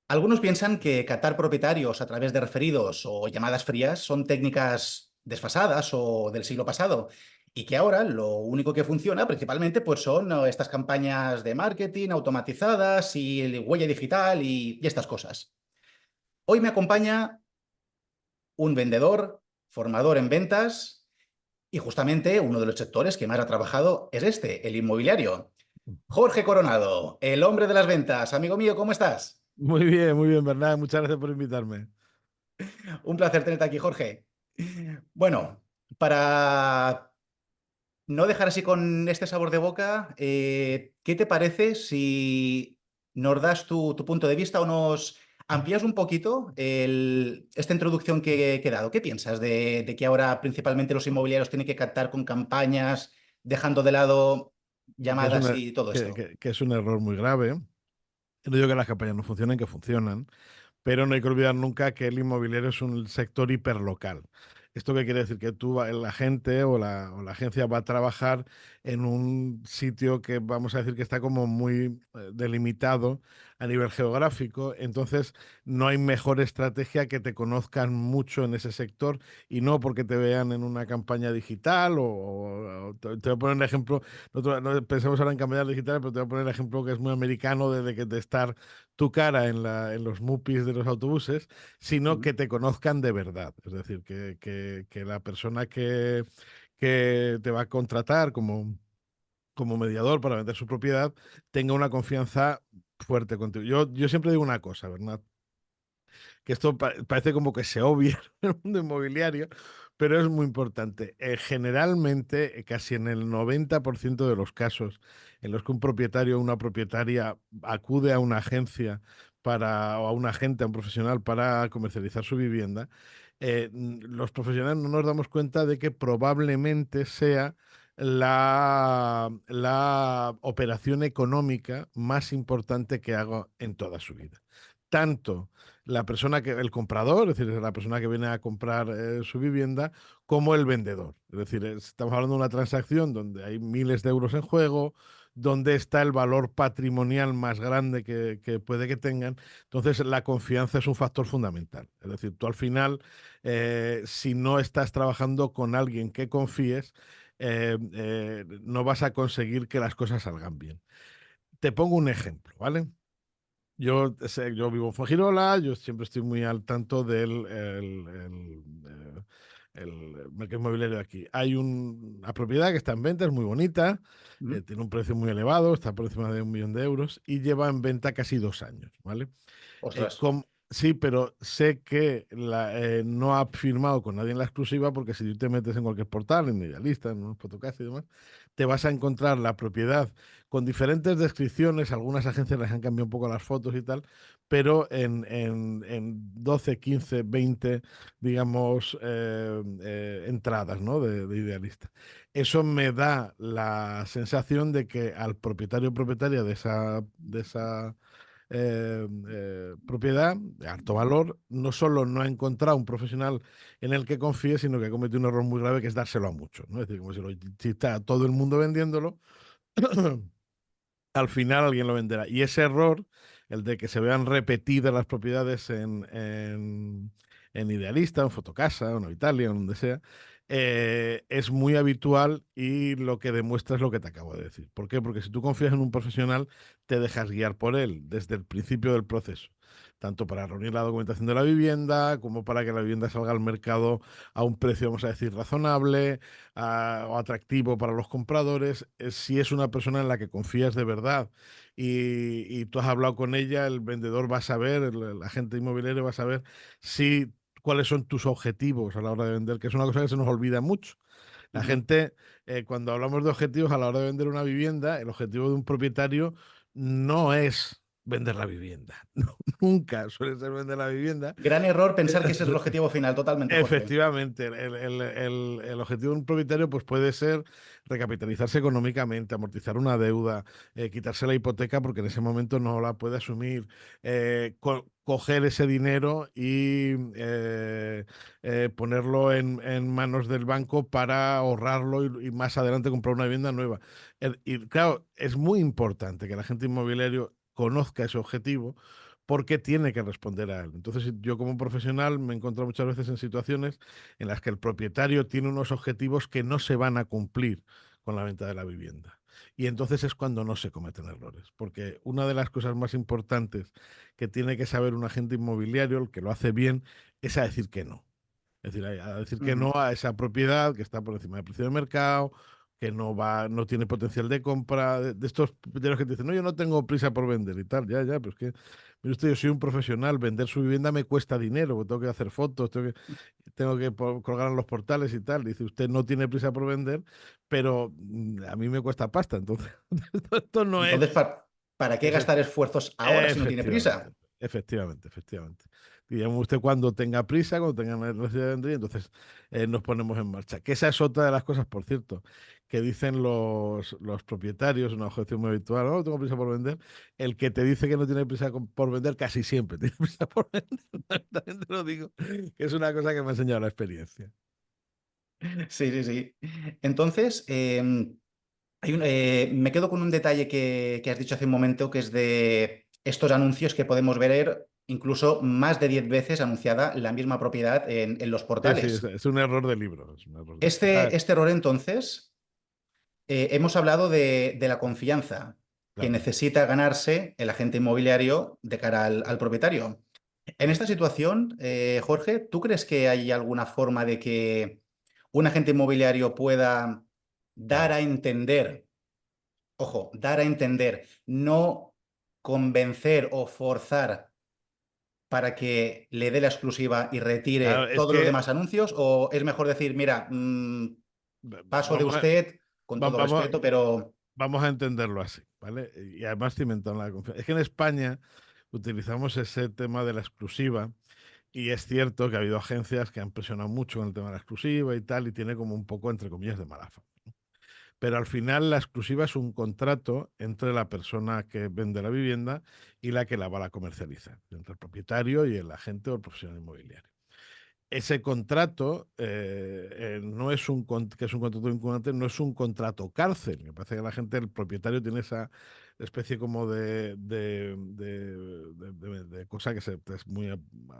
Algunos piensan que captar propietarios a través de referidos o llamadas frías son técnicas desfasadas o del siglo pasado y que ahora lo único que funciona principalmente pues son estas campañas de marketing automatizadas y huella digital y estas cosas. Hoy me acompaña un vendedor, formador en ventas y justamente uno de los sectores que más ha trabajado es este, el inmobiliario. Jorge Coronado, el hombre de las ventas. Amigo mío, ¿cómo estás? Muy bien, Bernard. Muchas gracias por invitarme. Un placer tenerte aquí, Jorge. Bueno, para no dejar así con este sabor de boca, ¿qué te parece si nos das tu punto de vista o nos amplías un poquito esta introducción que he dado? ¿Qué piensas de que ahora principalmente los inmobiliarios tienen que captar con campañas, dejando de lado Que es llamadas y todo esto? que es un error muy grave. No digo que las campañas no funcionen, que funcionan, pero no hay que olvidar nunca que el inmobiliario es un sector hiperlocal. ¿Esto qué quiere decir? Que la gente o la agencia va a trabajar en un sitio que vamos a decir que está como muy delimitado a nivel geográfico. Entonces, no hay mejor estrategia que te conozcan mucho en ese sector y no porque te vean en una campaña digital te voy a poner un ejemplo. Nosotros no pensamos ahora en campañas digitales, pero te voy a poner el ejemplo que es muy americano de estar tu cara en los mupis de los autobuses, sino Mm. que te conozcan de verdad. Es decir, que la persona que te va a contratar como mediador para vender su propiedad tenga una confianza fuerte contigo. Yo siempre digo una cosa, ¿verdad? Que esto parece como que se obvia en el mundo inmobiliario, pero es muy importante. Generalmente, casi en el 90% de los casos en los que un propietario o una propietaria acude a una agencia o a un agente, a un profesional para comercializar su vivienda, los profesionales no nos damos cuenta de que probablemente sea la operación económica más importante que haga en toda su vida. Tanto el comprador, es decir, la persona que viene a comprar su vivienda, como el vendedor. Es decir, estamos hablando de una transacción donde hay miles de euros en juego, donde está el valor patrimonial más grande que puede que tengan. Entonces, la confianza es un factor fundamental. Es decir, tú al final, si no estás trabajando con alguien que confíes, no vas a conseguir que las cosas salgan bien. Te pongo un ejemplo, ¿vale? Yo vivo en Fuengirola, yo siempre estoy muy al tanto del mercado inmobiliario de aquí. Hay una propiedad que está en venta, es muy bonita, Mm. tiene un precio muy elevado, está por encima de 1 millón de euros y lleva en venta casi 2 años, ¿vale? Ostras. Sí, pero sé que no ha firmado con nadie en la exclusiva porque si tú te metes en cualquier portal, en Idealista, en Fotocasa y demás, te vas a encontrar la propiedad con diferentes descripciones. Algunas agencias les han cambiado un poco las fotos y tal, pero en 12, 15, 20, digamos, entradas, ¿no? de Idealista. Eso me da la sensación de que al propietario o propietaria de esa propiedad de alto valor, no solo no ha encontrado un profesional en el que confíe, sino que ha cometido un error muy grave que es dárselo a muchos, ¿no? Es decir, como si está todo el mundo vendiéndolo, al final alguien lo venderá. Y ese error, el de que se vean repetidas las propiedades en Idealista, en Fotocasa, en Italia, en donde sea, es muy habitual y lo que demuestra es lo que te acabo de decir. ¿Por qué? Porque si tú confías en un profesional, te dejas guiar por él desde el principio del proceso, tanto para reunir la documentación de la vivienda como para que la vivienda salga al mercado a un precio, vamos a decir, razonable o atractivo para los compradores. Si es una persona en la que confías de verdad y tú has hablado con ella, el vendedor va a saber, el agente inmobiliario va a saber si cuáles son tus objetivos a la hora de vender, que es una cosa que se nos olvida mucho. La Ujú. gente, cuando hablamos de objetivos a la hora de vender una vivienda, el objetivo de un propietario no es vender la vivienda. Nunca suele ser vender la vivienda. Gran error pensar que ese es el objetivo final, totalmente, Jorge. Efectivamente, el objetivo de un propietario pues puede ser recapitalizarse económicamente, amortizar una deuda, quitarse la hipoteca porque en ese momento no la puede asumir, coger ese dinero y ponerlo en manos del banco para ahorrarlo y más adelante comprar una vivienda nueva. Y claro, es muy importante que el agente inmobiliario conozca ese objetivo porque tiene que responder a él. Entonces, yo como profesional me encuentro muchas veces en situaciones en las que el propietario tiene unos objetivos que no se van a cumplir con la venta de la vivienda. Y entonces es cuando no se cometen errores, porque una de las cosas más importantes que tiene que saber un agente inmobiliario, el que lo hace bien, es a decir que no. Es decir, a decir que Ujú. no a esa propiedad que está por encima del precio de mercado, que no tiene potencial de compra, de estos propietarios que te dicen, no, yo no tengo prisa por vender y tal, ya, pero es que, mire usted, yo soy un profesional, vender su vivienda me cuesta dinero, porque tengo que hacer fotos, colgar en los portales y tal. Dice, usted no tiene prisa por vender, pero a mí me cuesta pasta, entonces esto no Entonces, es. ¿para qué gastar esfuerzos ahora si no tiene Efectivamente, prisa? efectivamente. Digamos usted cuando tenga prisa, cuando tenga necesidad de vender, entonces nos ponemos en marcha. Que esa es otra de las cosas, por cierto, que dicen los propietarios, una objeción muy habitual, no tengo prisa por vender. El que te dice que no tiene prisa por vender, casi siempre tiene prisa por vender. También te lo digo, que es una cosa que me ha enseñado la experiencia. Sí, sí, sí. Entonces, me quedo con un detalle que has dicho hace un momento, que es de estos anuncios que podemos ver incluso más de 10 veces anunciada la misma propiedad en los Sí, sí, portales. es un error de libro. Es un error de libro. Este error, entonces, hemos hablado de la confianza que Claro. necesita ganarse el agente inmobiliario de cara al propietario. En esta situación, Jorge, ¿tú crees que hay alguna forma de que un agente inmobiliario pueda dar Claro. a entender, ojo, dar a entender, no convencer o forzar para que le dé la exclusiva y Claro, retire es todos los que demás anuncios? ¿O es mejor decir, mira, paso de vamos a, usted con todo vamos, respeto, pero... vamos a entenderlo así, ¿vale? Y además cimentando la confianza. Es que en España utilizamos ese tema de la exclusiva y es cierto que ha habido agencias que han presionado mucho con el tema de la exclusiva y tal, y tiene como un poco, entre comillas, de mala fama. Pero al final la exclusiva es un contrato entre la persona que vende la vivienda y la que la va a comercializar, entre el propietario y el agente o el profesional inmobiliario. Ese contrato no es que es un contrato vinculante, no es un contrato cárcel. Me parece que la gente, el propietario, tiene esa especie como de cosa que es muy Sí,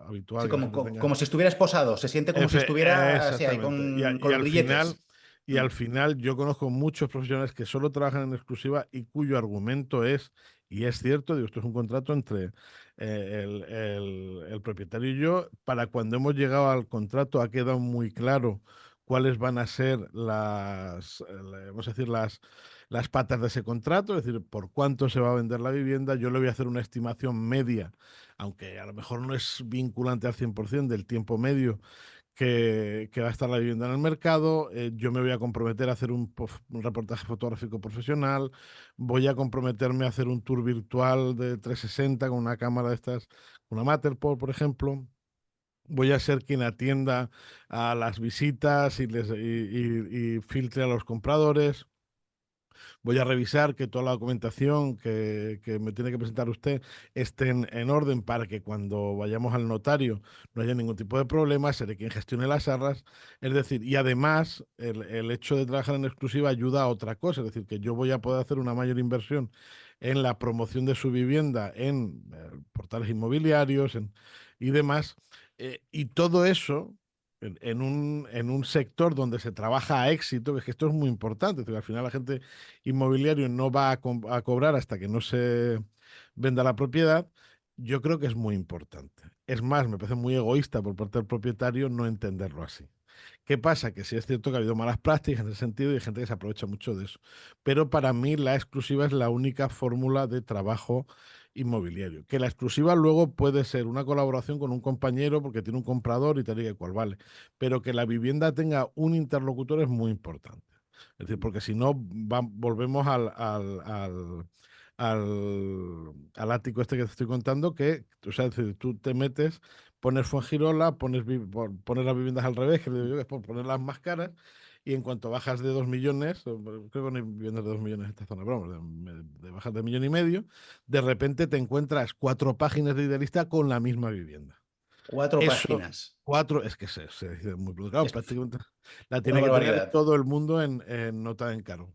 habitual que la como, gente tenga. como si estuviera esposado, se siente como si estuviera así ahí Exactamente. con los grilletes. Y Mm. al final yo conozco muchos profesionales que solo trabajan en exclusiva y cuyo argumento es, y es cierto, digo, esto es un contrato entre el propietario y yo. Para cuando hemos llegado al contrato ha quedado muy claro cuáles van a ser vamos a decir, las patas de ese contrato, es decir, por cuánto se va a vender la vivienda. Yo le voy a hacer una estimación media, aunque a lo mejor no es vinculante al 100% del tiempo medio que va a estar la vivienda en el mercado. Yo me voy a comprometer a hacer un reportaje fotográfico profesional, voy a comprometerme a hacer un tour virtual de 360 con una cámara de estas, una Matterport, por ejemplo. Voy a ser quien atienda a las visitas y filtre a los compradores. Voy a revisar que toda la documentación que me tiene que presentar usted esté en orden para que cuando vayamos al notario no haya ningún tipo de problema, seré quien gestione las arras. Es decir, y además el hecho de trabajar en exclusiva ayuda a otra cosa, es decir, que yo voy a poder hacer una mayor inversión en la promoción de su vivienda en portales inmobiliarios y demás. Y todo eso en un sector donde se trabaja a éxito, que es que esto es muy importante. Es decir, al final la gente inmobiliario no va a cobrar hasta que no se venda la propiedad. Yo creo que es muy importante. Es más, me parece muy egoísta por parte del propietario no entenderlo así. ¿Qué pasa? Que sí es cierto que ha habido malas prácticas en ese sentido y hay gente que se aprovecha mucho de eso. Pero para mí la exclusiva es la única fórmula de trabajo inmobiliario. Que la exclusiva luego puede ser una colaboración con un compañero porque tiene un comprador y tal y cual vale. Pero que la vivienda tenga un interlocutor es muy importante. Es decir, porque si no, volvemos al ático este que te estoy contando, que, o sea, es decir, tú te metes, pones Fuengirola, pones las viviendas al revés, que le digo yo, que es por poner las más caras, y en cuanto bajas de 2 millones, creo que no hay viviendas de 2 millones en esta zona, pero vamos, de bajas de 1,5 millones, de repente te encuentras 4 páginas de Idealista con la misma vivienda. 4 páginas. Es que se dice muy claro, Es prácticamente la una tiene que tener barbaridad. todo el mundo en nota de encargo.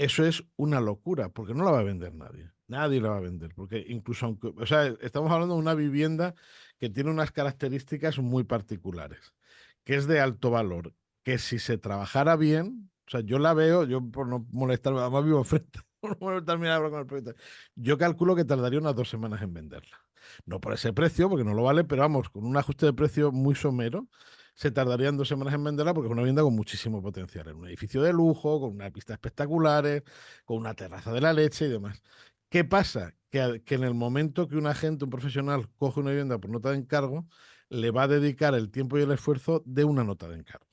Eso es una locura, porque no la va a vender nadie. Nadie la va a vender, porque incluso aunque, o sea, estamos hablando de una vivienda que tiene unas características muy particulares, que es de alto valor, que si se trabajara bien, o sea, yo la veo, yo por no molestarme, además vivo enfrente, por no molestarme a hablar con el propietario, yo calculo que tardaría unas 2 semanas en venderla. No por ese precio, porque no lo vale, pero vamos, con un ajuste de precio muy somero, se tardarían 2 semanas en venderla porque es una vivienda con muchísimo potencial. Es un edificio de lujo, con unas vistas espectaculares, con una terraza de la leche y demás. ¿Qué pasa? Que en el momento que un agente, un profesional, coge una vivienda por nota de encargo, le va a dedicar el tiempo y el esfuerzo de una nota de encargo.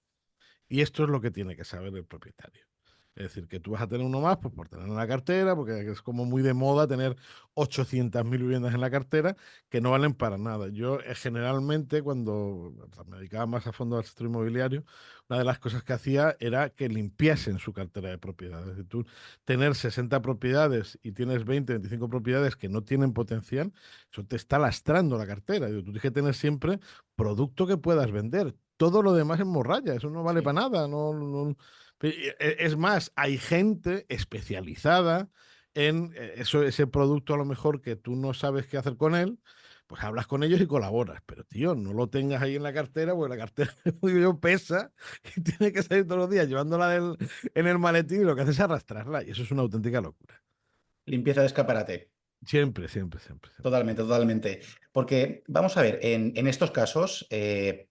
Y esto es lo que tiene que saber el propietario. Es decir, que tú vas a tener uno más pues, por tener en la cartera, porque es como muy de moda tener 800.000 viviendas en la cartera que no valen para nada. Yo generalmente, cuando me dedicaba más a fondo al sector inmobiliario, una de las cosas que hacía era que limpiasen su cartera de propiedades. Es decir, tú tener 60 propiedades y tienes 20, 25 propiedades que no tienen potencial, eso te está lastrando la cartera. Tú tienes que tener siempre producto que puedas vender. Todo lo demás es morralla, eso no vale Sí. para nada. Es más, hay gente especializada en eso, ese producto a lo mejor que tú no sabes qué hacer con él, pues hablas con ellos y colaboras. Pero tío, no lo tengas ahí en la cartera, porque la cartera, digo yo, pesa y tiene que salir todos los días llevándola en el maletín y lo que haces es arrastrarla. Y eso es una auténtica locura. Limpieza de escaparate. Siempre, siempre, siempre, siempre. Totalmente, totalmente. Porque, vamos a ver, en estos casos,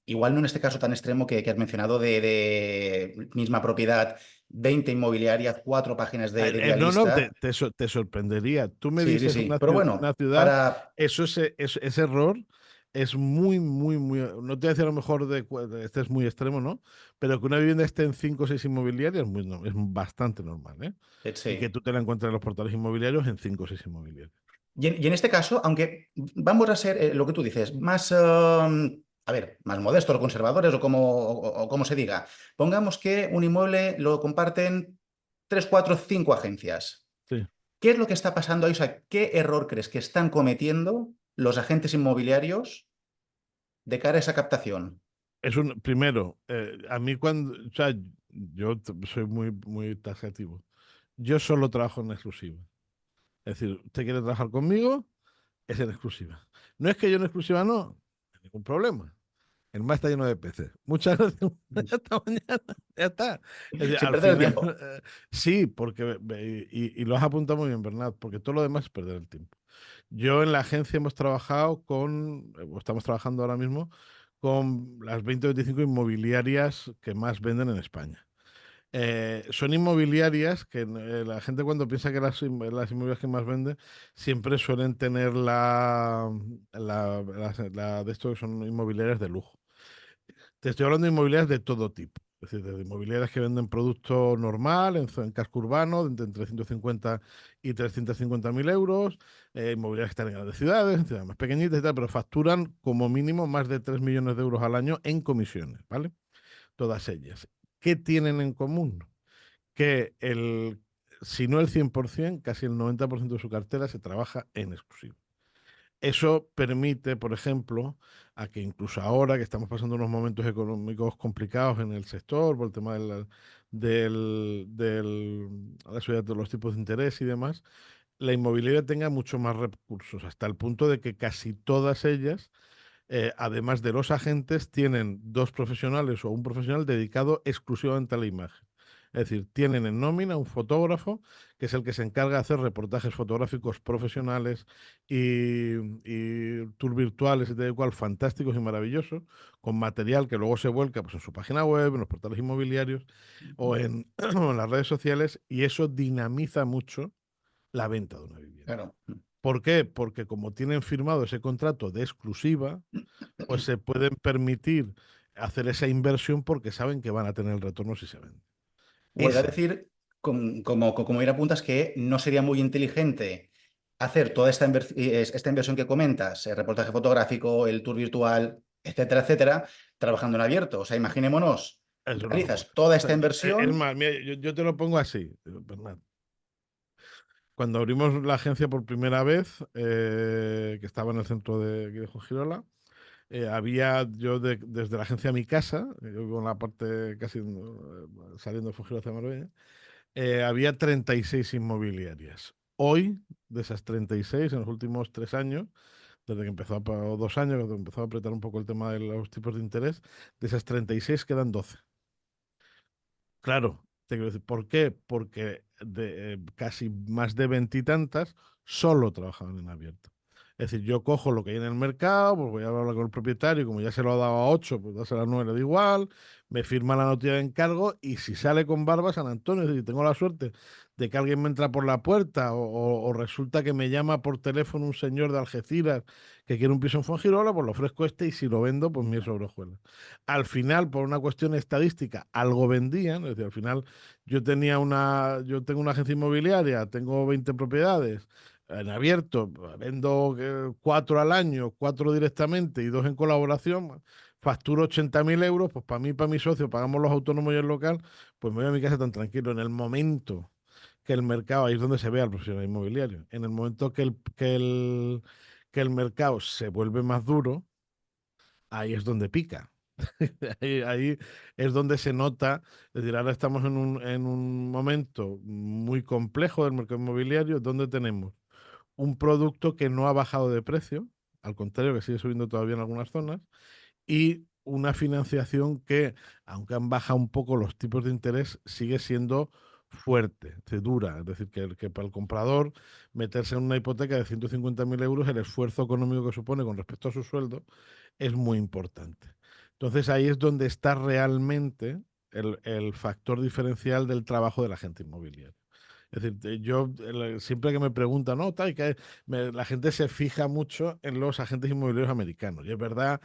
igual no en este caso tan extremo que has mencionado de misma propiedad, 20 inmobiliarias, 4 páginas de No, no, idealista. te sorprendería. Tú me Sí, sí, dices sí. Pero bueno, una ciudad, para... ese error es muy, muy, muy. No te voy a decir a lo mejor este es muy extremo, ¿no? Pero que una vivienda esté en 5 o 6 inmobiliarias es bastante normal, ¿eh? Y que Sí. tú te la encuentres en los portales inmobiliarios en 5 o 6 inmobiliarias. Y en este caso, aunque vamos a ser lo que tú dices, más, a ver, más modestos o conservadores o como se diga, pongamos que un inmueble lo comparten 3, 4, 5 agencias. Sí. ¿Qué es lo que está pasando ahí? O sea, ¿qué error crees que están cometiendo los agentes inmobiliarios de cara a esa captación? Primero, a mí cuando, o sea, yo soy muy, muy taxativo. Yo solo trabajo en exclusiva. Es decir, usted quiere trabajar conmigo, es en exclusiva. No es que yo en exclusiva no, no hay ningún problema. El mar está lleno de peces. Muchas gracias. Hasta mañana. Ya está. Es decir, Sin al perder el final, tiempo. sí, porque, y lo has apuntado muy bien, Bernat, porque todo lo demás es perder el tiempo. Yo en la agencia hemos trabajado o estamos trabajando ahora mismo, con las 20 o 25 inmobiliarias que más venden en España. Son inmobiliarias que la gente cuando piensa que las inmobiliarias que más venden siempre suelen tener de esto que son inmobiliarias de lujo. Te estoy hablando de inmobiliarias de todo tipo. Es decir, de inmobiliarias que venden producto normal en casco urbano, entre 150 y 350.000 euros, inmobiliarias que están en grandes ciudades, en ciudades más pequeñitas y tal, pero facturan como mínimo más de 3 millones de euros al año en comisiones, ¿vale? Todas ellas. ¿Qué tienen en común? Que si no el 100%, casi el 90% de su cartera se trabaja en exclusivo. Eso permite, por ejemplo, a que incluso ahora que estamos pasando unos momentos económicos complicados en el sector por el tema a la subida de los tipos de interés y demás, la inmobiliaria tenga mucho más recursos, hasta el punto de que casi todas ellas, además de los agentes, tienen dos profesionales o un profesional dedicado exclusivamente a la imagen. Es decir, tienen en nómina un fotógrafo que es el que se encarga de hacer reportajes fotográficos profesionales y tours virtuales y tal y cual fantásticos y maravillosos, con material que luego se vuelca pues, en su página web, en los portales inmobiliarios o en las redes sociales, y eso dinamiza mucho la venta de una vivienda. Claro. ¿Por qué? Porque como tienen firmado ese contrato de exclusiva, pues se pueden permitir hacer esa inversión porque saben que van a tener el retorno si se vende. He de Esa es. decir, como bien apuntas, que no sería muy inteligente hacer toda esta inversión que comentas, el reportaje fotográfico, el tour virtual, etcétera, etcétera, trabajando en abierto. O sea, imaginémonos, Es una realizas locura. toda O sea, esta es inversión. más, mira, yo te lo pongo así, Bernat. Cuando abrimos la agencia por primera vez, que estaba en el centro de Girola, había yo desde la agencia a mi casa, yo vivo en la parte casi saliendo de Fuengirola hacia Marbella, había 36 inmobiliarias. Hoy, de esas 36, en los últimos 3 años, desde que empezó, o 2 años, cuando empezó a apretar un poco el tema de los tipos de interés, de esas 36 quedan 12. Claro, te quiero decir, ¿por qué? Porque casi más de veintitantas solo trabajaban en abierto. Es decir, yo cojo lo que hay en el mercado, pues voy a hablar con el propietario, y como ya se lo ha dado a 8, pues dáselo a 9, le da igual, me firma la notilla de encargo y si sale con barba San Antonio, es decir, tengo la suerte de que alguien me entra por la puerta o resulta que me llama por teléfono un señor de Algeciras que quiere un piso en Fuengirola, pues lo ofrezco este y si lo vendo, pues miel sobre hojuelas. Al final, por una cuestión estadística, algo vendían, es decir, al final yo tengo una agencia inmobiliaria, tengo 20 propiedades en abierto, vendo 4 al año, 4 directamente y 2 en colaboración, facturo 80.000 euros, pues para mí y para mi socio, pagamos los autónomos y el local, pues me voy a mi casa tan tranquilo. En el momento que el mercado, ahí es donde se ve al profesional inmobiliario, en el momento que el mercado se vuelve más duro, ahí es donde pica. Ahí es donde se nota, es decir, ahora estamos en un momento muy complejo del mercado inmobiliario, donde tenemos un producto que no ha bajado de precio, al contrario, que sigue subiendo todavía en algunas zonas, y una financiación que, aunque han bajado un poco los tipos de interés, sigue siendo fuerte, es decir, dura. Es decir, que para el comprador meterse en una hipoteca de 150.000 euros, el esfuerzo económico que supone con respecto a su sueldo es muy importante. Entonces ahí es donde está realmente el factor diferencial del trabajo del agente inmobiliario. Es decir, siempre que me preguntan, no, tal, la gente se fija mucho en los agentes inmobiliarios americanos. Y es verdad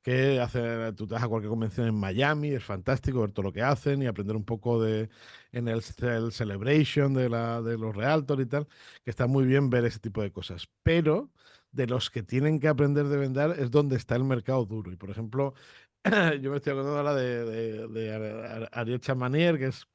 que tú te vas a cualquier convención en Miami, es fantástico ver todo lo que hacen y aprender un poco en el celebration de los realtors y tal, que está muy bien ver ese tipo de cosas. Pero de los que tienen que aprender de vender es donde está el mercado duro. Y por ejemplo, yo me estoy acordando ahora de Ariel Chamanier, que es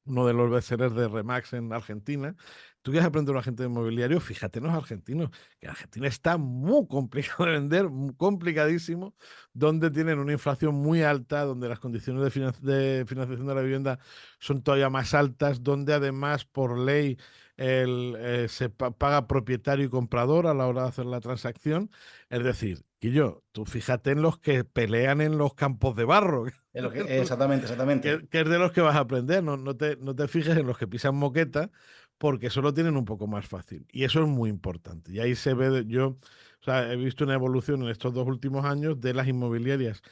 uno de los bestsellers de Remax en Argentina. Tú quieres aprender un agente inmobiliario, fíjate en los argentinos, que Argentina está muy complicado de vender, muy complicadísimo, donde tienen una inflación muy alta, donde las condiciones de financiación de la vivienda son todavía más altas, donde además por ley se paga propietario y comprador a la hora de hacer la transacción. Es decir, Quillo, tú fíjate en los que pelean en los campos de barro, Exactamente, exactamente. que es de los que vas a aprender, no te fijes en los que pisan moqueta, porque eso lo tienen un poco más fácil. Y eso es muy importante. Y ahí se ve, o sea, he visto una evolución en estos 2 últimos años de las inmobiliarias,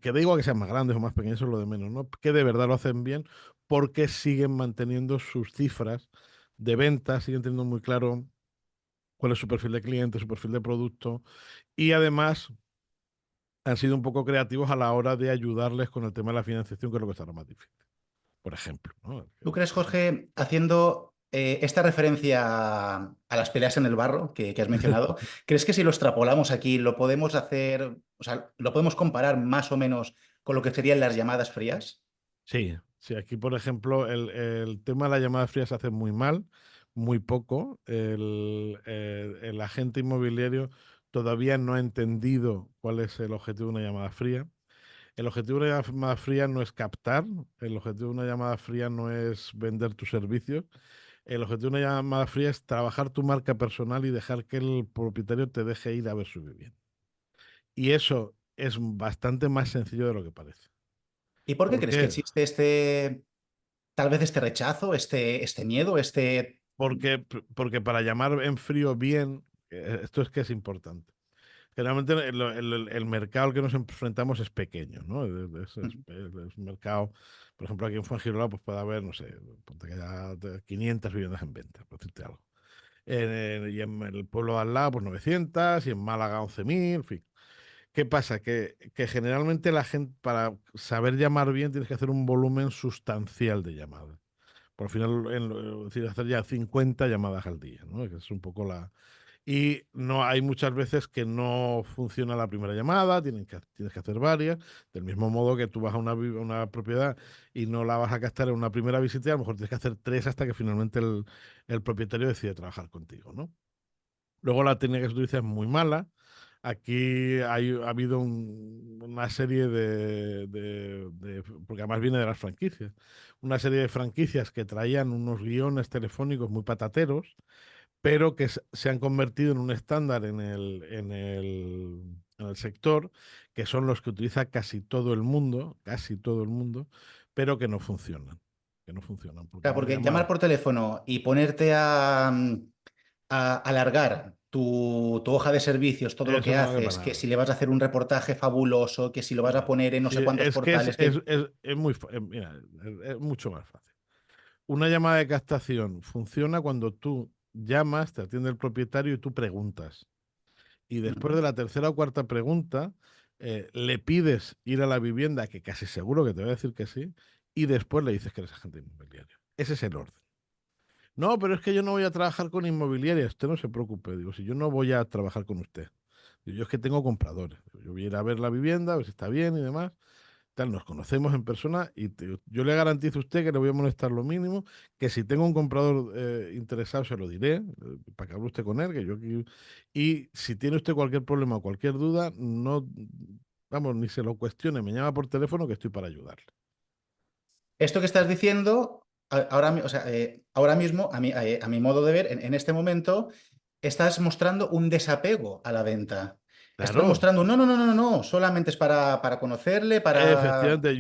que da igual que sean más grandes o más pequeñas, eso es lo de menos, ¿no? Que de verdad lo hacen bien, porque siguen manteniendo sus cifras de ventas, siguen teniendo muy claro cuál es su perfil de cliente, su perfil de producto, y además han sido un poco creativos a la hora de ayudarles con el tema de la financiación, que es lo que está más difícil, por ejemplo, ¿no? ¿Tú crees, Jorge, haciendo esta referencia a las peleas en el barro que has mencionado, crees que si lo extrapolamos aquí lo podemos hacer, o sea, lo podemos comparar más o menos con lo que serían las llamadas frías? Sí, sí, aquí, por ejemplo, el tema de la llamada fría se hace muy mal, muy poco. El agente inmobiliario todavía no ha entendido cuál es el objetivo de una llamada fría. El objetivo de una llamada fría no es captar, el objetivo de una llamada fría no es vender tus servicios. El objetivo de una llamada fría es trabajar tu marca personal y dejar que el propietario te deje ir a ver su vivienda. Y eso es bastante más sencillo de lo que parece. ¿Y por qué ¿Por crees que qué? existe tal vez este rechazo, este miedo, este... Porque para llamar en frío bien, esto es que es importante. Generalmente el mercado al que nos enfrentamos es pequeño, ¿no? Es un mercado, por ejemplo, aquí en Fuengirola pues puede haber, no sé, ponte que haya 500 viviendas en venta, por decirte algo. Y en el pueblo de al lado, pues 900, y en Málaga 11.000, en fin. ¿Qué pasa? Que generalmente la gente, para saber llamar bien, tienes que hacer un volumen sustancial de llamadas. Por final, es decir, hacer ya 50 llamadas al día, ¿no? Que es un poco la... Y no hay muchas veces que no funciona la primera llamada, tienes que hacer varias, del mismo modo que tú vas a una propiedad y no la vas a captar en una primera visita, y a lo mejor tienes que hacer tres hasta que finalmente el propietario decide trabajar contigo, ¿no? Luego la técnica que se utiliza es muy mala, aquí ha habido una serie porque además viene de las franquicias, una serie de franquicias que traían unos guiones telefónicos muy patateros, pero que se han convertido en un estándar en el sector, que son los que utiliza casi todo el mundo, pero que no funcionan, porque Claro, una porque llamar llamada. por teléfono y ponerte a alargar tu hoja de servicios, todo lo Eso que no vale haces, para que nada. si le vas a hacer un reportaje fabuloso, que si lo vas a No, poner en no sé sí, cuántos es que portales, que es muy, mira, es mucho más fácil. Una llamada de captación funciona cuando tú llamas, te atiende el propietario y tú preguntas. Y después de Ujú. la tercera o cuarta pregunta, le pides ir a la vivienda, que casi seguro que te va a decir que sí, y después le dices que eres agente inmobiliario. Ese es el orden. No, pero es que yo no voy a trabajar con inmobiliarias. Usted no se preocupe. Digo, si yo no voy a trabajar con usted. Digo, yo es que tengo compradores. Digo, yo voy a ir a ver la vivienda, a ver si está bien y demás. Tal, nos conocemos en persona y yo le garantizo a usted que le voy a molestar lo mínimo, que si tengo un comprador interesado se lo diré, para que hable usted con él, y si tiene usted cualquier problema o cualquier duda, no, vamos, ni se lo cuestione, me llama por teléfono que estoy para ayudarle. Esto que estás diciendo, ahora, o sea, ahora mismo, a mi modo de ver, en este momento, estás mostrando un desapego a la venta. Estás Claro, mostrando, no, no, no, no, no, solamente es para conocerle, para... efectivamente,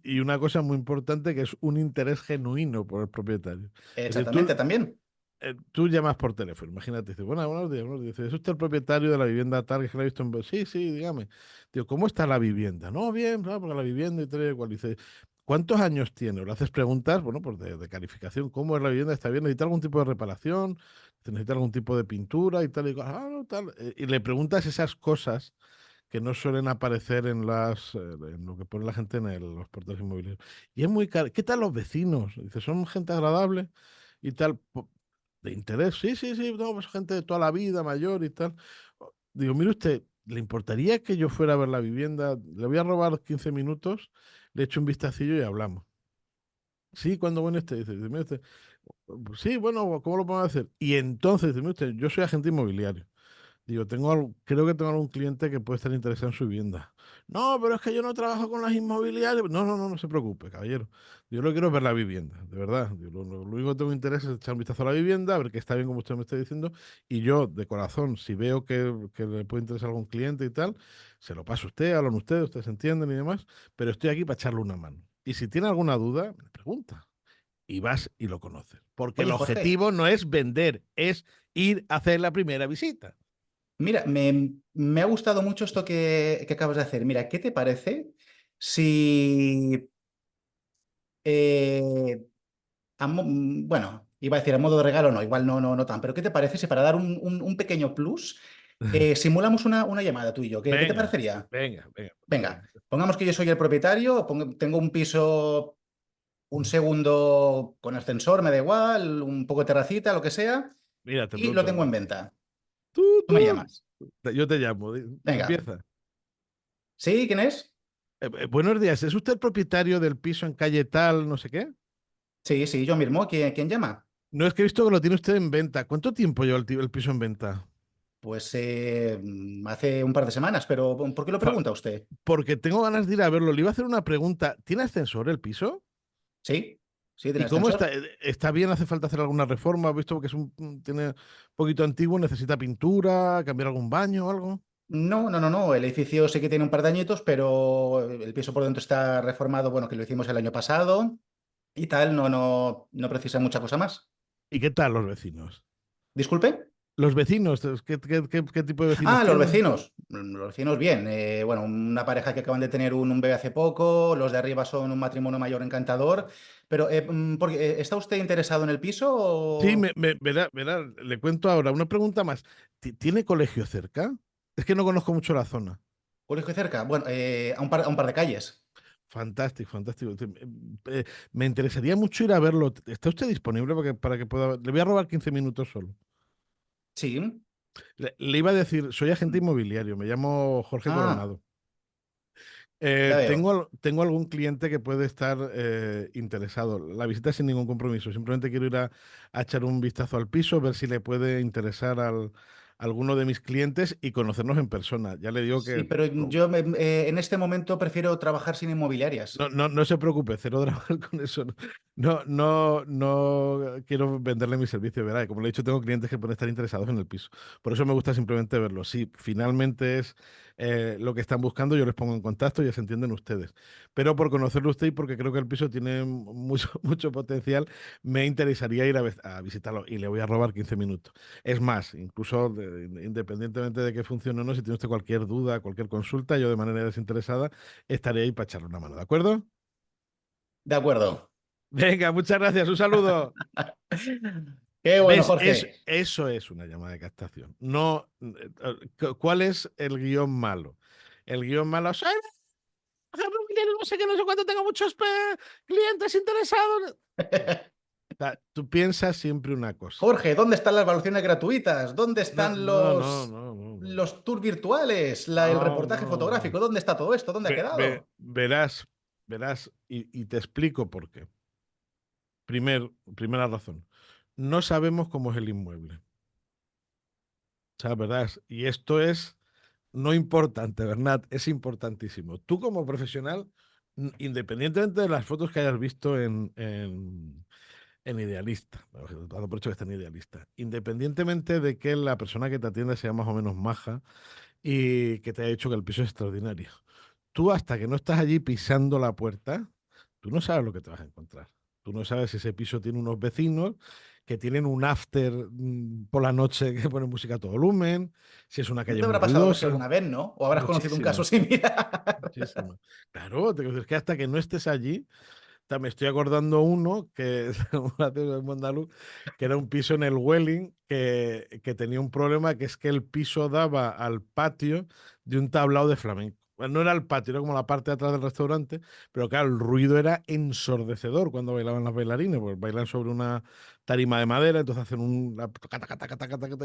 y una cosa muy importante que es un interés genuino por el propietario. Es decir, Exactamente, también. tú llamas por teléfono, imagínate, dices, bueno, buenos días, buenos días. ¿Es usted el propietario de la vivienda tal que la he visto en... Sí, sí, dígame. Digo, ¿cómo está la vivienda? No, bien, claro, porque la vivienda y tal y cual. Dice, ¿cuántos años tiene? O le haces preguntas, bueno, pues de calificación, ¿cómo es la vivienda? ¿Está bien? ¿Necesita algún tipo de reparación? ¿Necesita algún tipo de pintura y tal y cual? Ah, no, tal. Y le preguntas esas cosas que no suelen aparecer en lo que pone la gente los portales inmobiliarios. Y es muy caro. ¿Qué tal los vecinos? Dice, ¿son gente agradable y tal? De interés, sí, sí, sí, no, pues gente de toda la vida, mayor y tal. Digo, mire usted, ¿le importaría que yo fuera a ver la vivienda? Le voy a robar 15 minutos, le echo un vistacillo y hablamos. Sí, cuando bueno dice, mire usted, "Pues sí, bueno, ¿cómo lo podemos hacer?" Y entonces, dice, mire usted, yo soy agente inmobiliario. Digo, creo que tengo algún cliente que puede estar interesado en su vivienda. No, pero es que yo no trabajo con las inmobiliarias. No, no, no, no se preocupe, caballero. Yo lo que quiero es ver la vivienda, de verdad. Lo único que tengo interés es echar un vistazo a la vivienda, a ver que está bien como usted me está diciendo. Y yo, de corazón, si veo que le puede interesar a algún cliente y tal, se lo paso a usted, hablan ustedes se entienden y demás. Pero estoy aquí para echarle una mano. Y si tiene alguna duda, me pregunta. Y vas y lo conoces. Porque el Oye, Jorge, objetivo no es vender, es ir a hacer la primera visita. mira, me ha gustado mucho esto que acabas de hacer. Mira, ¿qué te parece si, eh, bueno, iba a decir a modo de regalo, no, igual no, no, no tan, pero ¿qué te parece si para dar un pequeño plus, simulamos una llamada tú y yo? ¿Qué te Venga, parecería? venga, venga, Venga, venga. pongamos que yo soy el propietario, tengo un piso, un segundo con ascensor, me da igual, un poco de terracita, lo que sea, Mira, te y lo tengo pregunto. en venta. Tú, Tú me tú. llamas. Yo te llamo. Venga. Empieza. ¿Sí? ¿Quién es? Buenos días. ¿Es usted el propietario del piso en calle tal, no sé qué? Sí, sí, yo mismo. ¿Quién llama? No, es que he visto que lo tiene usted en venta. ¿Cuánto tiempo lleva el piso en venta? Pues hace un par de semanas, pero ¿por qué lo Fa- pregunta usted? Porque tengo ganas de ir a verlo. Le iba a hacer una pregunta. ¿Tiene ascensor el piso? Sí, sí, tiene ¿Y cómo está? ascensor. ¿Está bien? ¿Hace falta hacer alguna reforma? ¿He visto que tiene un poquito antiguo? ¿Necesita pintura? ¿Cambiar algún baño o algo? No, no, no, no. El edificio sí que tiene un par de añitos, pero el piso por dentro está reformado, bueno, que lo hicimos el año pasado y tal, no, no, no precisa mucha cosa más. ¿Y qué tal los vecinos? Disculpe. Los vecinos, ¿qué tipo de vecinos Ah, los tienen? vecinos. Los vecinos bien. Bueno, una pareja que acaban de tener un bebé hace poco, los de arriba son un matrimonio mayor encantador, pero ¿está usted interesado en el piso Sí, o verá, le cuento ahora. Una pregunta más. ¿Tiene colegio cerca? Es que no conozco mucho la zona. colegio cerca? Bueno, a un par de calles. Fantástico, fantástico. Me interesaría mucho ir a verlo. ¿Está usted disponible para que pueda... Le voy a robar 15 minutos solo. Sí. Le iba a decir, soy agente inmobiliario, me llamo Jorge Ah, Coronado. ya veo. Tengo algún cliente que puede estar interesado. La visita es sin ningún compromiso. Simplemente quiero ir a echar un vistazo al piso, ver si le puede interesar alguno de mis clientes y conocernos en persona. Ya le digo Sí, que pero yo en este momento prefiero trabajar sin inmobiliarias. no se preocupe, cero drama con eso. No quiero venderle mi servicio, ¿verdad? Como le he dicho, tengo clientes que pueden estar interesados en el piso. Por eso me gusta simplemente verlo. Si finalmente es lo que están buscando, yo les pongo en contacto y ya se entienden ustedes. Pero por conocerlo usted y porque creo que el piso tiene mucho, mucho potencial, me interesaría ir a visitarlo y le voy a robar 15 minutos. Es más, incluso independientemente de que funcione o no, si tiene usted cualquier duda, cualquier consulta, yo de manera desinteresada estaré ahí para echarle una mano, ¿de acuerdo? De acuerdo. Venga, muchas gracias, un saludo. Qué bueno, ¿Ves? Jorge. Eso es una llamada de captación. No, ¿cuál es el guión malo? El guión malo es, "Ay, no sé qué, no sé cuánto, tengo muchos clientes interesados". O sea, tú piensas siempre una cosa. Jorge, ¿dónde están las evaluaciones gratuitas? ¿Dónde No, están no, no, no, no, no. los tours virtuales? El No, reportaje no, no. fotográfico. ¿Dónde está todo esto? ¿Dónde ha quedado? Verás, y te explico por qué. Primera razón. No sabemos cómo es el inmueble. O sea, verás, y esto es no importante, Bernat, es importantísimo. Tú como profesional, independientemente de las fotos que hayas visto en Idealista, dado por hecho que está en Idealista, independientemente de que la persona que te atiende sea más o menos maja y que te haya dicho que el piso es extraordinario, tú hasta que no estás allí pisando la puerta, tú no sabes lo que te vas a encontrar. Tú no sabes si ese piso tiene unos vecinos que tienen un after por la noche que ponen música a todo volumen, si es una ¿No calle te muy habrá pasado algo así ruidosa, alguna vez, no? ¿O habrás conocido un caso muchísimas, similar? muchísimas. Claro, te quiero decir, es que hasta que no estés allí, me estoy acordando uno que es un andaluz, que era un piso en el Welling que tenía un problema que es que el piso daba al patio de un tablao de flamenco. Bueno, no era el patio, era como la parte de atrás del restaurante, pero claro, el ruido era ensordecedor cuando bailaban las bailarines, pues bailan sobre una tarima de madera, entonces hacen y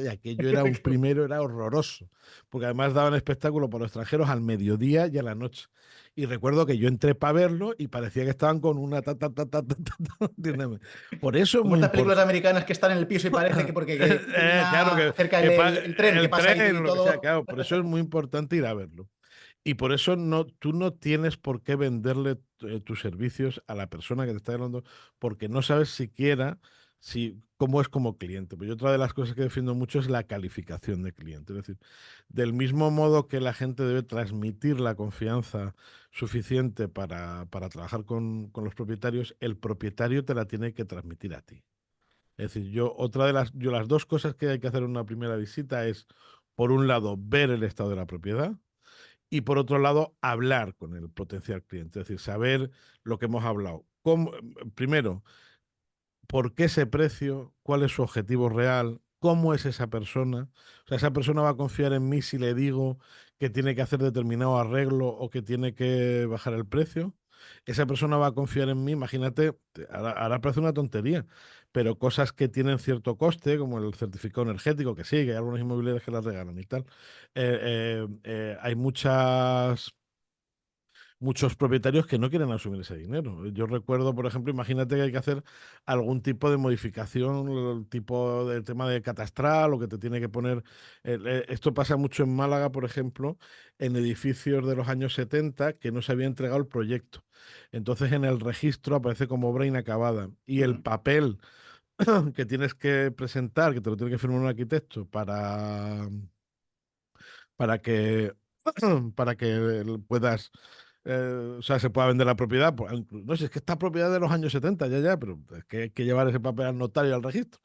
aquello era un primero, era horroroso, porque además daban espectáculo para los extranjeros al mediodía y a la noche. Y recuerdo que yo entré para verlo y parecía que estaban con una ¿entiéndeme? Por eso es Como muy estas películas importante. americanas que están en el piso y parece que porque tienen Claro cerca que el tren que el pasa tren y o lo que sea, todo. claro, por eso es muy importante ir a verlo. Y por eso tú no tienes por qué venderle tus servicios a la persona que te está hablando, porque no sabes siquiera cómo es como cliente. Pues yo otra de las cosas que defiendo mucho es la calificación de cliente. Es decir, del mismo modo que la gente debe transmitir la confianza suficiente para trabajar con los propietarios, el propietario te la tiene que transmitir a ti. Es decir, las dos cosas que hay que hacer en una primera visita es, por un lado, ver el estado de la propiedad y por otro lado, hablar con el potencial cliente, es decir, saber lo que hemos hablado. Primero, por qué ese precio, cuál es su objetivo real, cómo es esa persona. O sea, esa persona va a confiar en mí si le digo que tiene que hacer determinado arreglo o que tiene que bajar el precio. Esa persona va a confiar en mí, imagínate, ahora parece una tontería, pero cosas que tienen cierto coste, como el certificado energético, que sí, que hay algunas inmobiliarias que las regalan y tal. Hay muchos propietarios que no quieren asumir ese dinero. Yo recuerdo, por ejemplo, imagínate que hay que hacer algún tipo de modificación, el tipo del tema de catastral o que te tiene que poner. Esto pasa mucho en Málaga, por ejemplo, en edificios de los años 70 que no se había entregado el proyecto. Entonces en el registro aparece como obra inacabada y el Mm. papel que tienes que presentar, que te lo tiene que firmar un arquitecto para que, para que puedas, o sea, se pueda vender la propiedad. Pues, no sé, es que esta propiedad es de los años 70 ya, pero es que hay que llevar ese papel al notario y al registro.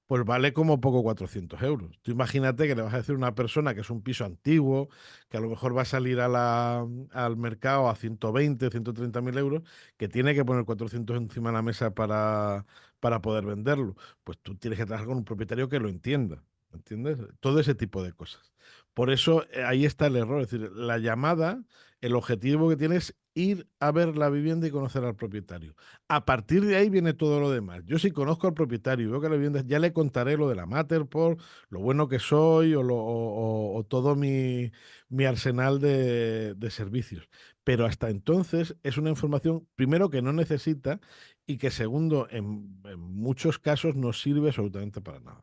Pues vale como poco 400 euros. Tú imagínate que le vas a decir a una persona que es un piso antiguo, que a lo mejor va a salir al mercado a 120, 130.000 euros, que tiene que poner 400 encima de la mesa para poder venderlo. Pues tú tienes que trabajar con un propietario que lo entienda. ¿Entiendes? Todo ese tipo de cosas. Por eso ahí está el error. Es decir, la llamada, el objetivo que tiene es ir a ver la vivienda y conocer al propietario. A partir de ahí viene todo lo demás. Yo si conozco al propietario y veo que la vivienda, ya le contaré lo de la Matterport, lo bueno que soy o todo mi arsenal de servicios. Pero hasta entonces es una información, primero, que no necesita y que segundo, en muchos casos no sirve absolutamente para nada.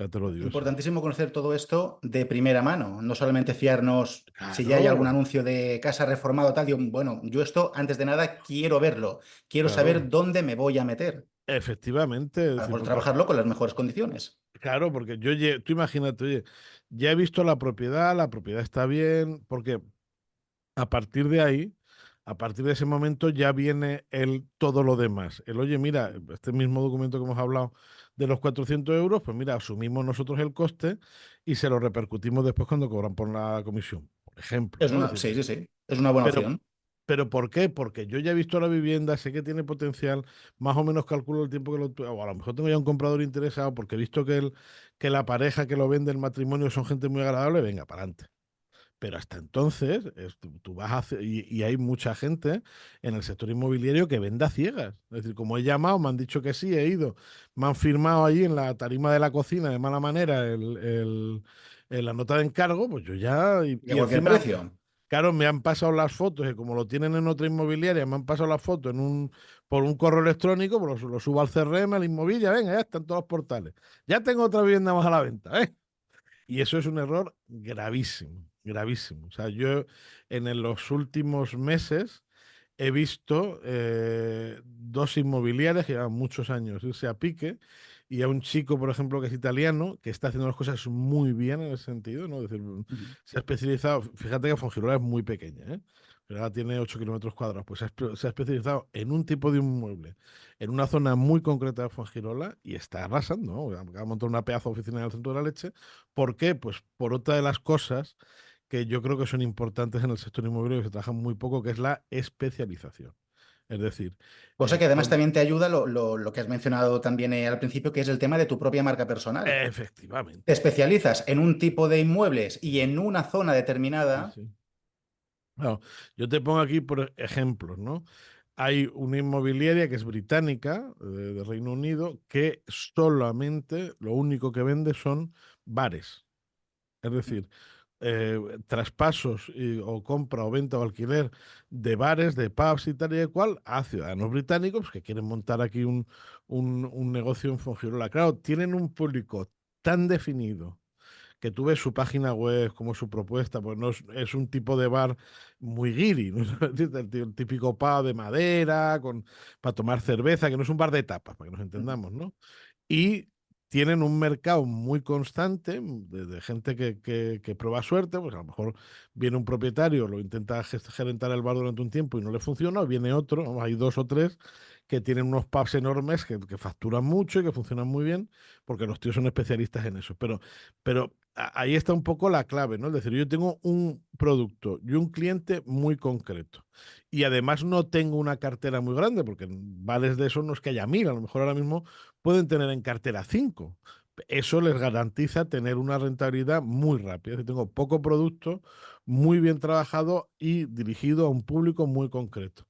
Ya te lo digo, sí. Importantísimo conocer todo esto de primera mano, no solamente fiarnos si ya hay algún Claro, anuncio de casa reformado tal, digo, bueno, yo esto antes de nada quiero verlo, quiero saber claro. dónde me voy a meter Efectivamente, es para decir, poder porque, trabajarlo con las mejores condiciones. claro, porque tú imagínate, oye, ya he visto la propiedad está bien, porque a partir de ahí, a partir de ese momento ya viene el todo lo demás. El, oye, mira, este mismo documento que hemos hablado de los 400 euros, pues mira, asumimos nosotros el coste y se lo repercutimos después cuando cobran por la comisión, por ejemplo, Es ¿no? Es una, decir, sí, sí, sí, es una buena pero, opción. pero ¿por qué? Porque yo ya he visto la vivienda, sé que tiene potencial, más o menos calculo el tiempo que o a lo mejor tengo ya un comprador interesado porque he visto que la pareja que lo vende, el matrimonio, son gente muy agradable, venga, para adelante. Pero hasta entonces, tú vas a y hay mucha gente en el sector inmobiliario que vende a ciegas. Es decir, como he llamado, me han dicho que sí, he ido, me han firmado allí en la tarima de la cocina de mala manera la nota de encargo, pues yo ya, Y a y cualquier encima, precio. claro, me han pasado las fotos, y como lo tienen en otra inmobiliaria, me han pasado las fotos por un correo electrónico, pues lo subo al CRM, al inmobiliaria, venga, ya están todos los portales. Ya tengo otra vivienda más a la venta, ¿eh? Y eso es un error gravísimo, gravísimo. O sea, yo los últimos meses he visto dos inmobiliarias que llevan muchos años irse a pique y a un chico, por ejemplo, que es italiano, que está haciendo las cosas muy bien en ese sentido, ¿no? Es decir, Ujú. se ha especializado, fíjate que Fongirola es muy pequeña, ¿eh? Pero ahora tiene 8 kilómetros cuadrados, pues se ha especializado en un tipo de inmueble, en una zona muy concreta de Fongirola y está arrasando, ¿no? Ha montado una pedazo de oficina en el centro de la leche. ¿Por qué? Pues por otra de las cosas que yo creo que son importantes en el sector inmobiliario que se trabajan muy poco, que es la especialización. Es decir, Cosa que además con también te ayuda lo que has mencionado también al principio, que es el tema de tu propia marca personal. Te efectivamente. especializas en un tipo de inmuebles y en una zona Sí, determinada. sí. Claro, yo te pongo aquí por ejemplos, ¿no? Hay una inmobiliaria que es británica, de Reino Unido, que solamente lo único que vende son bares. Es decir, traspasos o compra o venta o alquiler de bares, de pubs y tal y de cual a ciudadanos británicos que quieren montar aquí un negocio en Fuengirola. Claro, tienen un público tan definido que tú ves su página web, como su propuesta, pues no es un tipo de bar muy guiri, ¿no? Es decir, el típico pub de madera, para tomar cerveza, que no es un bar de tapas, para que nos entendamos, ¿no? Y tienen un mercado muy constante de gente que prueba suerte, pues a lo mejor viene un propietario, lo intenta gerentar el bar durante un tiempo y no le funciona, o viene otro, vamos, hay dos o tres que tienen unos pubs enormes que facturan mucho y que funcionan muy bien, porque los tíos son especialistas en eso. Pero ahí está un poco la clave, ¿no? Es decir, yo tengo un producto y un cliente muy concreto. Y además no tengo una cartera muy grande, porque vales de eso no es que haya mil, a lo mejor ahora mismo pueden tener en cartera 5. Eso les garantiza tener una rentabilidad muy rápida. Si tengo poco producto, muy bien trabajado y dirigido a un público muy concreto.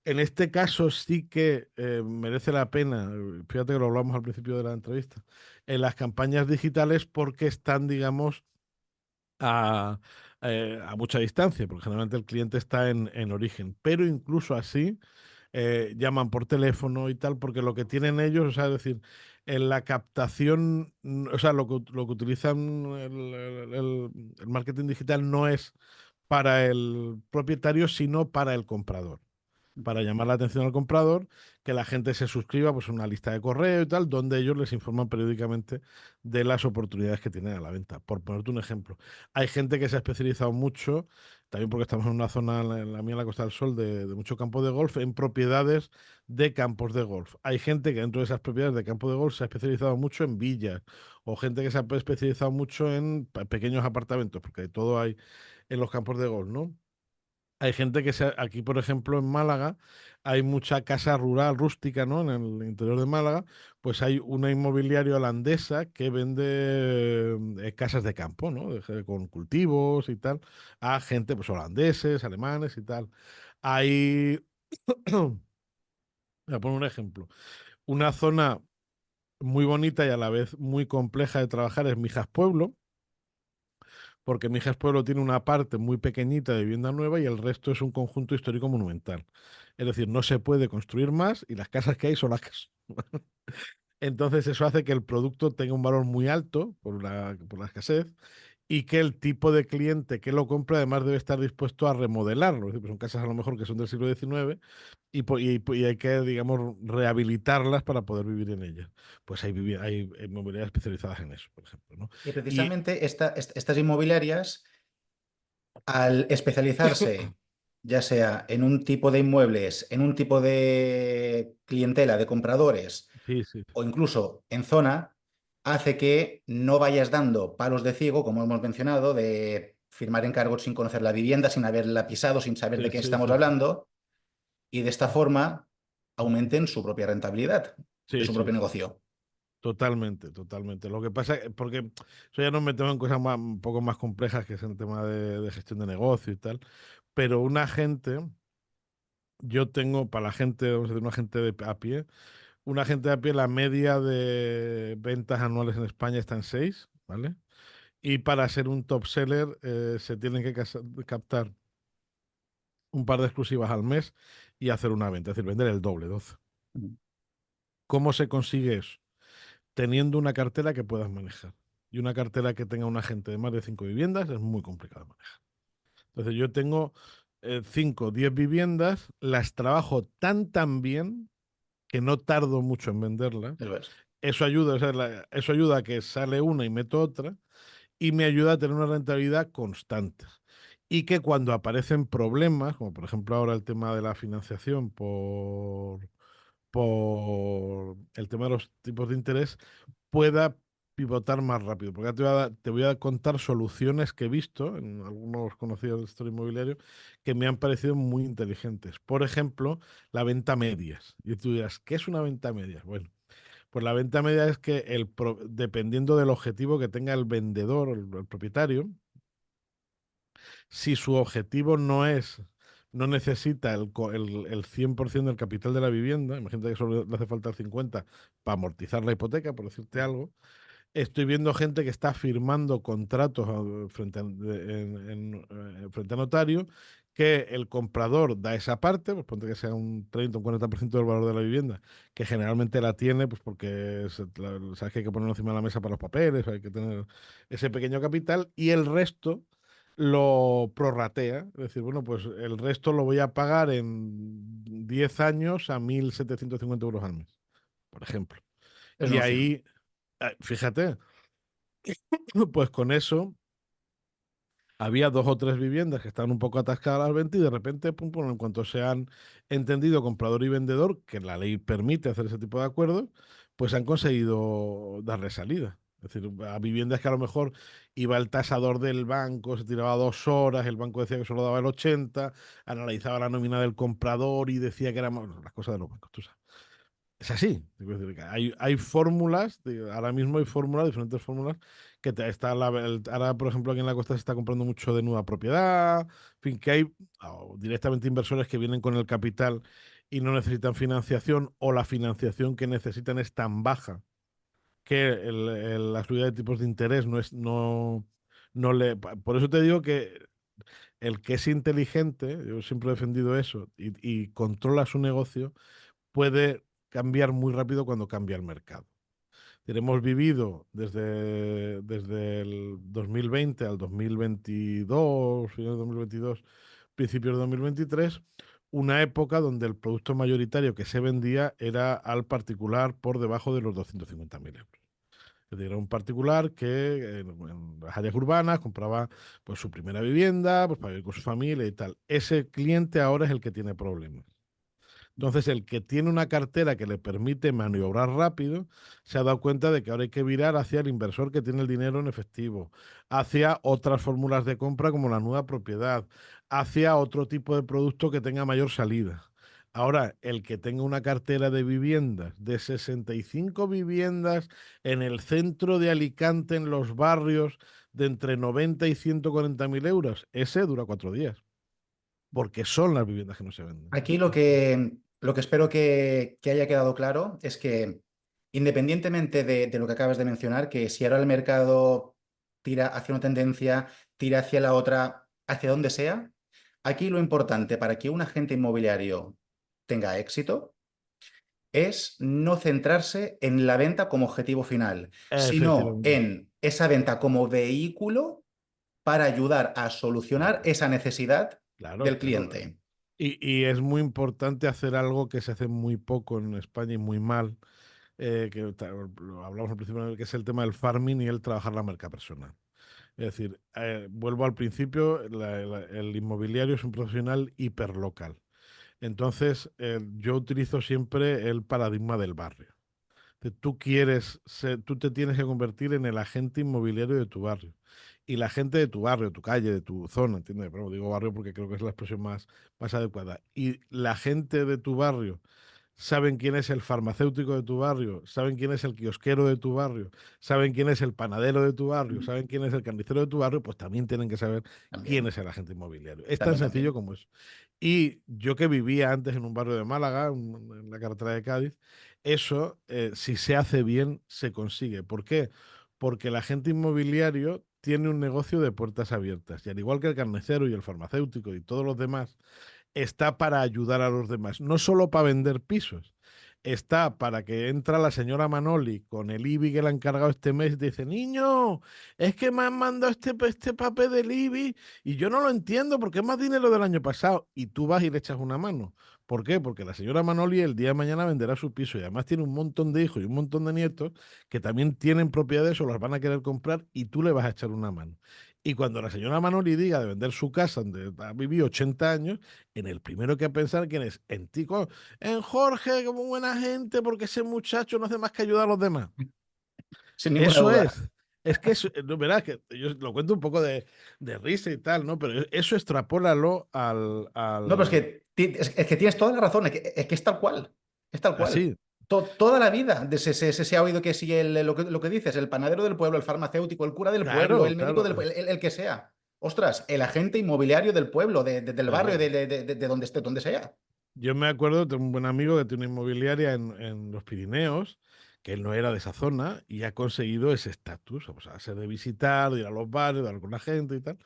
En este caso sí que merece la pena, fíjate que lo hablamos al principio de la entrevista, en las campañas digitales porque están, digamos, a, a mucha distancia, porque generalmente el cliente está en origen. Pero incluso así, llaman por teléfono y tal, porque lo que tienen ellos, o sea, es decir, en la captación, o sea, lo que utilizan el marketing digital no es para el propietario, sino para el comprador, para llamar la atención al comprador, que la gente se suscriba pues, a una lista de correo y tal, donde ellos les informan periódicamente de las oportunidades que tienen a la venta. Por ponerte un ejemplo, hay gente que se ha especializado mucho, también porque estamos en una zona, la mía, en la Costa del Sol, de mucho campo de golf, en propiedades de campos de golf. Hay gente que dentro de esas propiedades de campo de golf se ha especializado mucho en villas, o gente que se ha especializado mucho en pequeños apartamentos, porque de todo hay en los campos de golf, ¿no? Hay gente aquí, por ejemplo, en Málaga, hay mucha casa rural, rústica, ¿no? En el interior de Málaga, pues hay una inmobiliaria holandesa que vende casas de campo, ¿no? Con cultivos y tal, a gente, pues holandeses, alemanes y tal. Hay, voy a poner un ejemplo, una zona muy bonita y a la vez muy compleja de trabajar es Mijas Pueblo, porque Mijas Pueblo tiene una parte muy pequeñita de vivienda nueva y el resto es un conjunto histórico monumental. Es decir, no se puede construir más y las casas que hay son las que son. Entonces eso hace que el producto tenga un valor muy alto por la escasez y que el tipo de cliente que lo compra además debe estar dispuesto a remodelarlo. Es decir, pues son casas a lo mejor que son del siglo XIX y hay que, digamos, rehabilitarlas para poder vivir en ellas. Pues hay inmobiliarias especializadas en eso, por ejemplo, ¿no? Y Y precisamente estas inmobiliarias, al especializarse, ya sea en un tipo de inmuebles, en un tipo de clientela de compradores sí, sí, o incluso en zona, hace que no vayas dando palos de ciego, como hemos mencionado, de firmar encargos sin conocer la vivienda, sin haberla pisado, sin saber de sí, qué sí, estamos sí, sí, hablando, y de esta forma aumenten su propia rentabilidad de sí, su sí, propio sí. negocio. Totalmente, totalmente. Lo que pasa es porque eso ya nos metemos en cosas un poco más complejas, que es el tema de gestión de negocio y tal. Pero una gente, yo tengo para la gente, vamos a decir, una gente a pie, una gente a pie, la media de ventas anuales en España está en 6, ¿vale? Y para ser un top seller se tienen que captar un par de exclusivas al mes y hacer una venta, es decir, vender el doble, 12. ¿Cómo se consigue eso? Teniendo una cartera que puedas manejar. Y una cartera que tenga un agente de más de 5 viviendas es muy complicado de manejar. Entonces yo tengo 5, 10 viviendas, las trabajo tan bien que no tardo mucho en venderlas. Eso es. Eso ayuda, o sea, eso ayuda a que sale una y meto otra y me ayuda a tener una rentabilidad constante. Y que cuando aparecen problemas, como por ejemplo ahora el tema de la financiación por el tema de los tipos de interés, pueda pivotar más rápido. Porque ahora te voy a contar soluciones que he visto en algunos conocidos del sector inmobiliario que me han parecido muy inteligentes. Por ejemplo, la venta medias. Y tú dirás, ¿qué es una venta media? Bueno, pues la venta media es que dependiendo del objetivo que tenga el vendedor o el propietario, si su objetivo no necesita el 100% del capital de la vivienda, imagínate que solo le hace falta el 50 para amortizar la hipoteca, por decirte algo, estoy viendo gente que está firmando contratos frente a notario, que el comprador da esa parte, pues ponte que sea un 30 o un 40% del valor de la vivienda, que generalmente la tiene, pues porque sabes que hay que ponerlo encima de la mesa para los papeles, hay que tener ese pequeño capital, y el resto lo prorratea, es decir, bueno, pues el resto lo voy a pagar en 10 años a 1.750 euros al mes, por ejemplo. Es Y una opción. ahí, fíjate, pues con eso había 2 o 3 viviendas que estaban un poco atascadas al 20 y de repente, pum, pum, en cuanto se han entendido comprador y vendedor, que la ley permite hacer ese tipo de acuerdos, pues han conseguido darle salida. Es decir, a viviendas que a lo mejor iba el tasador del banco, se tiraba 2 horas, el banco decía que solo daba el 80, analizaba la nómina del comprador y decía que era bueno, las cosas de los bancos, tú sabes. Es así. Quiero decir que hay fórmulas, ahora mismo hay fórmulas, diferentes fórmulas, está ahora, por ejemplo, aquí en la costa se está comprando mucho de nueva propiedad, en fin, que hay directamente inversores que vienen con el capital y no necesitan financiación, o la financiación que necesitan es tan baja que la subida de tipos de interés no le... Por eso te digo que el que es inteligente, yo siempre he defendido eso, y controla su negocio, puede cambiar muy rápido cuando cambia el mercado. Hemos vivido desde el 2020 al 2022, final de 2022, principios de 2023, una época donde el producto mayoritario que se vendía era al particular por debajo de los 250.000 euros. Es decir, era un particular que en las áreas urbanas compraba pues su primera vivienda, pues para vivir con su familia y tal. Ese cliente ahora es el que tiene problemas. Entonces, el que tiene una cartera que le permite maniobrar rápido, se ha dado cuenta de que ahora hay que virar hacia el inversor que tiene el dinero en efectivo, hacia otras fórmulas de compra como la nueva propiedad, hacia otro tipo de producto que tenga mayor salida. Ahora, el que tenga una cartera de viviendas, de 65 viviendas en el centro de Alicante, en los barrios, de entre 90 y 140.000 euros, ese dura 4 días, porque son las viviendas que no se venden. Aquí lo que espero que haya quedado claro es que, independientemente de lo que acabas de mencionar, que si ahora el mercado tira hacia una tendencia, tira hacia la otra, hacia donde sea, aquí lo importante para que un agente inmobiliario tenga éxito es no centrarse en la venta como objetivo final, sino Efectivamente. en esa venta como vehículo para ayudar a solucionar Claro, esa necesidad claro, del claro. cliente. Y es muy importante hacer algo que se hace muy poco en España y muy mal, lo hablamos al principio, que es el tema del farming y el trabajar la marca personal. Es decir, vuelvo al principio, el inmobiliario es un profesional hiperlocal. Entonces, yo utilizo siempre el paradigma del barrio. Tú te tienes que convertir en el agente inmobiliario de tu barrio. Y la gente de tu barrio, tu calle, de tu zona, ¿entiendes? Pero digo barrio porque creo que es la expresión más adecuada. Y la gente de tu barrio saben quién es el farmacéutico de tu barrio, saben quién es el kiosquero de tu barrio, saben quién es el panadero de tu barrio, Ujú. saben quién es el carnicero de tu barrio, pues también tienen que saber quién También, es el agente inmobiliario. Es tan también, sencillo también. como eso. Y yo que vivía antes en un barrio de Málaga, en la carretera de Cádiz, eso, si se hace bien, se consigue. ¿Por qué? Porque el agente inmobiliario tiene un negocio de puertas abiertas. Y al igual que el carnicero y el farmacéutico y todos los demás, está para ayudar a los demás, no solo para vender pisos. Está para que entra la señora Manoli con el IBI que le han cargado este mes y te dice, niño, es que me han mandado este papel del IBI y yo no lo entiendo porque es más dinero del año pasado. Y tú vas y le echas una mano. ¿Por qué? Porque la señora Manoli el día de mañana venderá su piso y además tiene un montón de hijos y un montón de nietos que también tienen propiedades o las van a querer comprar y tú le vas a echar una mano. Y cuando la señora Manoli diga de vender su casa donde ha vivido 80 años, en el primero que pensar quién es, en ti, en Jorge, como buena gente, porque ese muchacho no hace más que ayudar a los demás. Sin ninguna Eso duda. es. Es que eso, no, verás que yo lo cuento un poco de risa y tal, ¿no? Pero eso extrapólalo No, pero es al que, es que tienes toda la razón, es que es tal cual, es tal cual. así. Toda la vida se ha oído que si lo que dices, el panadero del pueblo, el farmacéutico, el cura del pueblo, Claro, el médico claro. del pueblo, el que sea. Ostras, el agente inmobiliario del pueblo, del barrio, Claro. de donde esté, donde sea. Yo me acuerdo, tengo un buen amigo que tiene una inmobiliaria en los Pirineos, que él no era de esa zona y ha conseguido ese estatus, o sea, ser de visitar, de ir a los bares, de hablar con la gente y tal.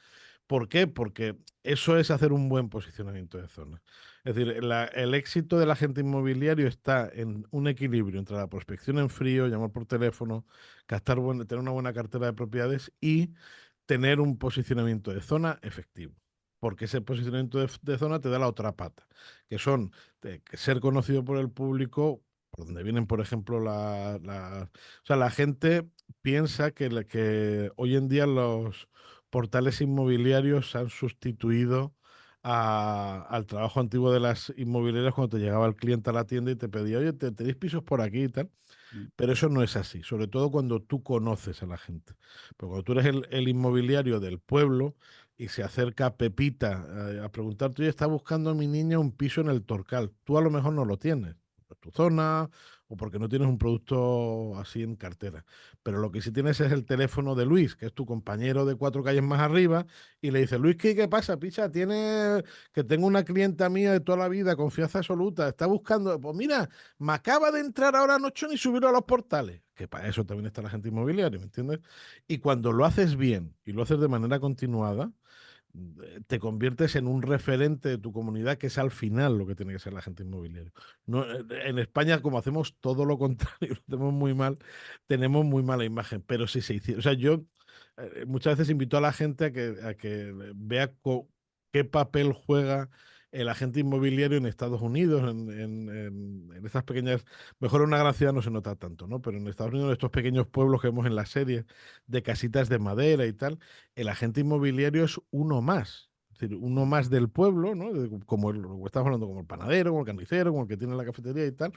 ¿Por qué? Porque eso es hacer un buen posicionamiento de zona. Es decir, el éxito del agente inmobiliario está en un equilibrio entre la prospección en frío, llamar por teléfono, tener una buena cartera de propiedades y tener un posicionamiento de zona efectivo. Porque ese posicionamiento de zona te da la otra pata, que son que ser conocido por el público, por donde vienen, por ejemplo, o sea, la gente piensa que hoy en día los portales inmobiliarios han sustituido al trabajo antiguo de las inmobiliarias cuando te llegaba el cliente a la tienda y te pedía, oye, ¿tenéis pisos por aquí y tal? Pero eso no es así, sobre todo cuando tú conoces a la gente. Porque cuando tú eres el inmobiliario del pueblo y se acerca Pepita a preguntarte, oye, está buscando a mi niña un piso en el Torcal, tú a lo mejor no lo tienes, por tu zona o porque no tienes un producto así en cartera. Pero lo que sí tienes es el teléfono de Luis, que es tu compañero de 4 calles más arriba, y le dices, Luis, ¿qué pasa, picha? Tiene que tengo una clienta mía de toda la vida, confianza absoluta, está buscando, pues mira, me acaba de entrar ahora, no he hecho ni subirlo a los portales. Que para eso también está la gente inmobiliaria, ¿me entiendes? Y cuando lo haces bien y lo haces de manera continuada, te conviertes en un referente de tu comunidad, que es al final lo que tiene que ser la gente inmobiliaria. No, en España, como hacemos todo lo contrario, lo hacemos muy mal, tenemos muy mala imagen. Pero si se hiciera, o sea, yo muchas veces invito a la gente a que vea qué papel juega el agente inmobiliario en Estados Unidos, en estas pequeñas, mejor en una gran ciudad no se nota tanto, ¿no? Pero en Estados Unidos, estos pequeños pueblos que vemos en las series de casitas de madera y tal, el agente inmobiliario es uno más. Es decir, uno más del pueblo, ¿no? Como lo que estamos hablando, como el panadero, como el carnicero, como el que tiene la cafetería y tal,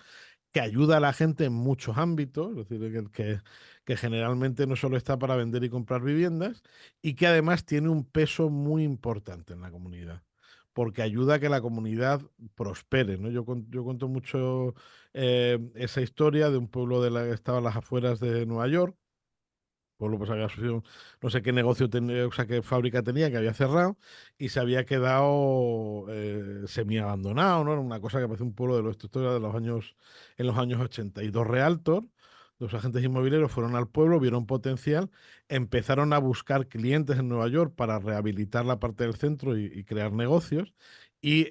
que ayuda a la gente en muchos ámbitos, es decir, que generalmente no solo está para vender y comprar viviendas, y que además tiene un peso muy importante en la comunidad, porque ayuda a que la comunidad prospere, ¿no? Yo cuento mucho esa historia de un pueblo que estaba a las afueras de Nueva York. Pueblo pues había sufrido, no sé qué negocio tenía, o sea, qué fábrica tenía, que había cerrado y se había quedado semi abandonado, ¿no? Era una cosa que parece un pueblo de los historia de en los años 80. Y dos realtors, dos agentes inmobiliarios fueron al pueblo, vieron potencial, empezaron a buscar clientes en Nueva York para rehabilitar la parte del centro y crear negocios. Y,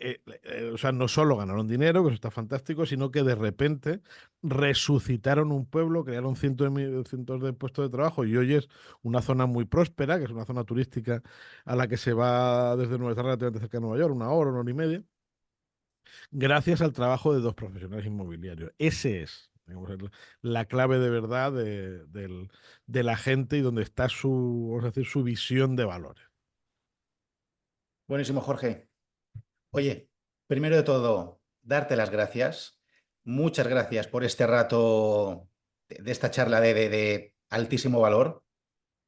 o sea, no solo ganaron dinero, que eso está fantástico, sino que de repente resucitaron un pueblo, crearon cientos de puestos de trabajo y hoy es una zona muy próspera, que es una zona turística a la que se va desde Nueva York, relativamente cerca de Nueva York, una hora y media, gracias al trabajo de dos profesionales inmobiliarios. Ese es, digamos, la clave de verdad de la gente y donde está su, vamos a decir, su visión de valores. Buenísimo, Jorge. Oye, primero de todo, darte las gracias. Muchas gracias por este rato de esta charla de altísimo valor.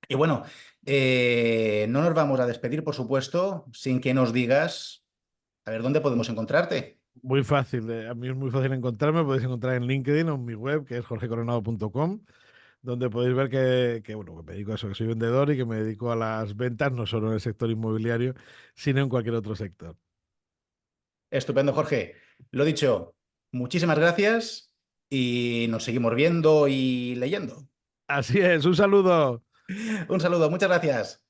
Y bueno, no nos vamos a despedir, por supuesto, sin que nos digas, a ver, ¿dónde podemos encontrarte? Muy fácil, a mí es muy fácil encontrarme, podéis encontrar en LinkedIn o en mi web, que es jorgecoronado.com, donde podéis ver bueno, que me dedico a eso, que soy vendedor y que me dedico a las ventas no solo en el sector inmobiliario, sino en cualquier otro sector. Estupendo, Jorge. Lo dicho, muchísimas gracias y nos seguimos viendo y leyendo. Así es, un saludo. Un saludo, muchas gracias.